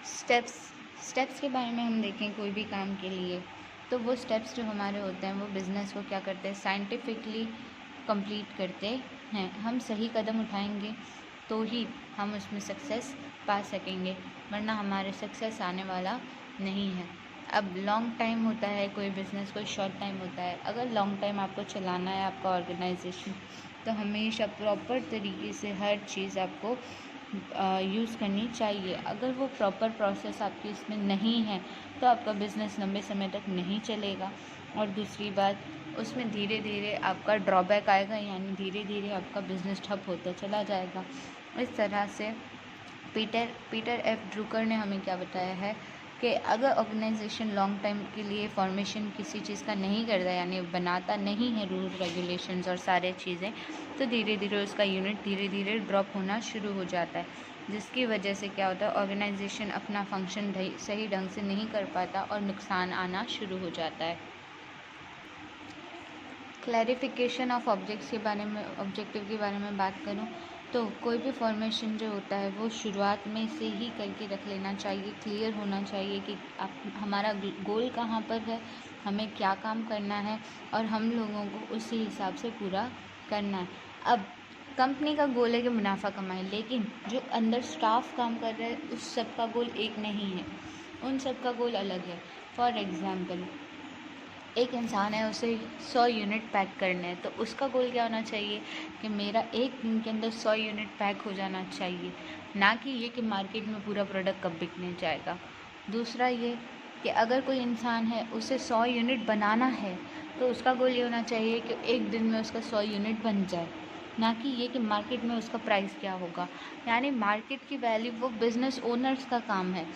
Steps steps के बारे में हम देखें कोई भी काम के लिए, तो वो स्टेप्स जो हमारे होते हैं वो बिज़नेस को क्या करते हैं, साइंटिफिकली कंप्लीट करते हैं। हम सही कदम उठाएंगे तो ही हम उसमें सक्सेस पा सकेंगे, वरना हमारे सक्सेस आने वाला नहीं है। अब लॉन्ग टाइम होता है कोई बिज़नेस, कोई शॉर्ट टाइम होता है। अगर लॉन्ग टाइम आपको चलाना है आपका ऑर्गेनाइजेशन, तो हमेशा प्रॉपर तरीके से हर चीज़ आपको यूज़ करनी चाहिए। अगर वो प्रॉपर प्रोसेस आपकी इसमें नहीं है तो आपका बिज़नेस लंबे समय तक नहीं चलेगा। और दूसरी बात, उसमें धीरे धीरे आपका ड्रॉबैक आएगा, यानी धीरे धीरे आपका बिज़नेस ठप होता चला जाएगा। इस तरह से पीटर एफ ड्रुकर ने हमें क्या बताया है कि अगर ऑर्गेनाइजेशन लॉन्ग टाइम के लिए फॉर्मेशन किसी चीज़ का नहीं करता, यानी बनाता नहीं है रूल्स रेगुलेशंस और सारे चीज़ें, तो धीरे धीरे उसका यूनिट धीरे धीरे ड्रॉप होना शुरू हो जाता है, जिसकी वजह से क्या होता है, ऑर्गेनाइजेशन अपना फंक्शन सही ढंग से नहीं कर पाता और नुकसान आना शुरू हो जाता है। क्लैरिफिकेशन ऑफ ऑब्जेक्टिव के बारे में बात करूं तो कोई भी फॉर्मेशन जो होता है वो शुरुआत में से ही करके रख लेना चाहिए। क्लियर होना चाहिए कि हमारा गोल कहाँ पर है, हमें क्या काम करना है और हम लोगों को उसी हिसाब से पूरा करना है। अब कंपनी का गोल है कि मुनाफा कमाए, लेकिन जो अंदर स्टाफ काम कर रहा है उस सब का गोल एक नहीं है, उन सब का गोल अलग है। फॉर एग्ज़ाम्पल, एक इंसान है, उसे 100 यूनिट पैक करने हैं, तो उसका गोल क्या होना चाहिए कि मेरा एक दिन के अंदर 100 यूनिट पैक हो जाना चाहिए, ना कि ये कि मार्केट में पूरा प्रोडक्ट कब बिकने जाएगा। दूसरा ये कि अगर कोई इंसान है उसे 100 यूनिट बनाना है, तो उसका गोल ये होना चाहिए कि एक दिन में उसका 100 यूनिट बन जाए, ना कि ये कि मार्केट में उसका प्राइस क्या होगा। यानी मार्केट की वैल्यू वो बिज़नेस ओनर्स का काम है,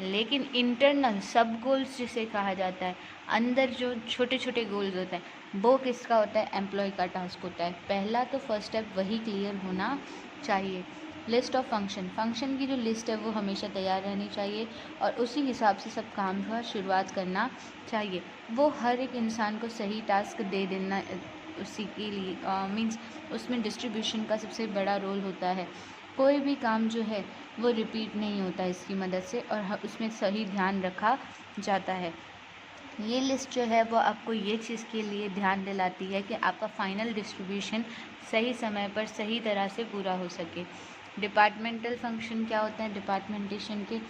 लेकिन इंटरनल सब गोल्स जिसे कहा जाता है, अंदर जो छोटे छोटे गोल्स होते हैं, वो किसका होता है, एम्प्लॉय का टास्क होता है। पहला तो फर्स्ट स्टेप वही क्लियर होना चाहिए। लिस्ट ऑफ फंक्शन की जो लिस्ट है वो हमेशा तैयार रहनी चाहिए और उसी हिसाब से सब काम का शुरुआत करना चाहिए। वो हर एक इंसान को सही टास्क दे देना, उसी के लिए मीन्स उसमें डिस्ट्रीब्यूशन का सबसे बड़ा रोल होता है। कोई भी काम जो है वो रिपीट नहीं होता इसकी मदद से, और उसमें सही ध्यान रखा जाता है। ये लिस्ट जो है वो आपको ये चीज़ के लिए ध्यान दिलाती है कि आपका फाइनल डिस्ट्रीब्यूशन सही समय पर सही तरह से पूरा हो सके। डिपार्टमेंटल फंक्शन क्या होते हैं, डिपार्टमेंटेशन के,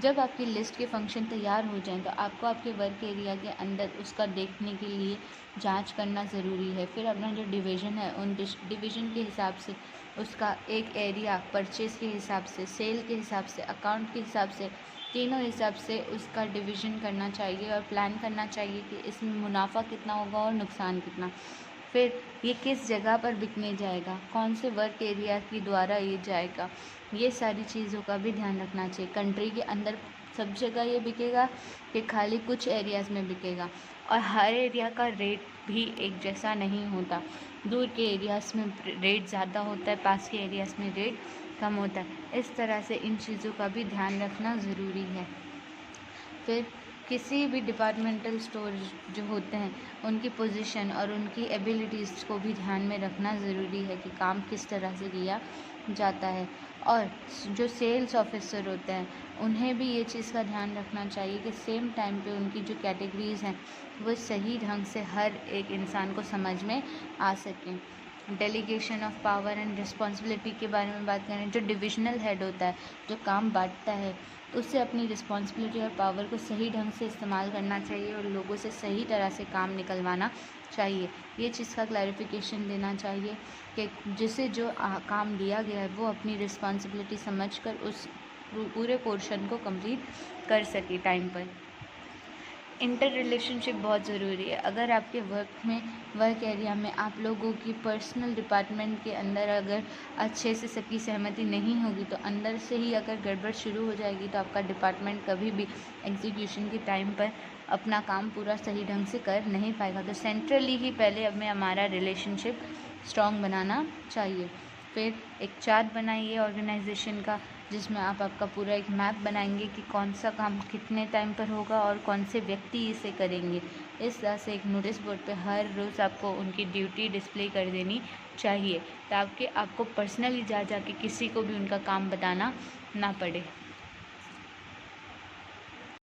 जब आपकी लिस्ट के फंक्शन तैयार हो जाएं तो आपको आपके वर्क एरिया के अंदर उसका देखने के लिए जांच करना ज़रूरी है। फिर अपना जो डिवीज़न है उन डिवीज़न के हिसाब से उसका एक एरिया परचेज़ के हिसाब से, सेल के हिसाब से, अकाउंट के हिसाब से, तीनों हिसाब से उसका डिवीज़न करना चाहिए और प्लान करना चाहिए कि इसमें मुनाफा कितना होगा और नुकसान कितना। फिर ये किस जगह पर बिकने जाएगा, कौन से वर्क एरिया के द्वारा ये जाएगा, ये सारी चीज़ों का भी ध्यान रखना चाहिए। कंट्री के अंदर सब जगह ये बिकेगा कि खाली कुछ एरियाज़ में बिकेगा, और हर एरिया का रेट भी एक जैसा नहीं होता। दूर के एरियाज़ में रेट ज़्यादा होता है, पास के एरियाज़ में रेट कम होता है। इस तरह से इन चीज़ों का भी ध्यान रखना ज़रूरी है। फिर किसी भी डिपार्टमेंटल स्टोर जो होते हैं उनकी पोजीशन और उनकी एबिलिटीज़ को भी ध्यान में रखना ज़रूरी है कि काम किस तरह से किया जाता है। और जो सेल्स ऑफिसर होते हैं उन्हें भी ये चीज़ का ध्यान रखना चाहिए कि सेम टाइम पे उनकी जो कैटेगरीज़ हैं वो सही ढंग से हर एक इंसान को समझ में आ सकें। Delegation of power and responsibility के बारे में बात करें, जो डिविजनल हेड होता है, जो काम बांटता है, उसे अपनी रिस्पॉन्सिबिलिटी और पावर को सही ढंग से इस्तेमाल करना चाहिए और लोगों से सही तरह से काम निकलवाना चाहिए। ये चीज़ का क्लैरिफिकेशन देना चाहिए कि जिसे जो काम दिया गया है वो अपनी रिस्पॉन्सिबिलिटी समझकर उस पूरे पोर्शन को कंप्लीट कर सके टाइम पर। इंटर रिलेशनशिप बहुत ज़रूरी है। अगर आपके वर्क एरिया में आप लोगों की पर्सनल डिपार्टमेंट के अंदर अगर अच्छे से सबकी सहमति नहीं होगी तो अंदर से ही अगर गड़बड़ शुरू हो जाएगी तो आपका डिपार्टमेंट कभी भी एग्जीक्यूशन के टाइम पर अपना काम पूरा सही ढंग से कर नहीं पाएगा। तो सेंट्रली ही पहले हमें हमारा रिलेशनशिप स्ट्रॉन्ग बनाना चाहिए। फिर एक चार्ट बनाइए ऑर्गेनाइजेशन का, जिसमें आप आपका पूरा एक मैप बनाएंगे कि कौन सा काम कितने टाइम पर होगा और कौन से व्यक्ति इसे करेंगे। इस तरह से एक नोटिस बोर्ड पे हर रोज़ आपको उनकी ड्यूटी डिस्प्ले कर देनी चाहिए ताकि आपको पर्सनली जा के किसी को भी उनका काम बताना ना पड़े।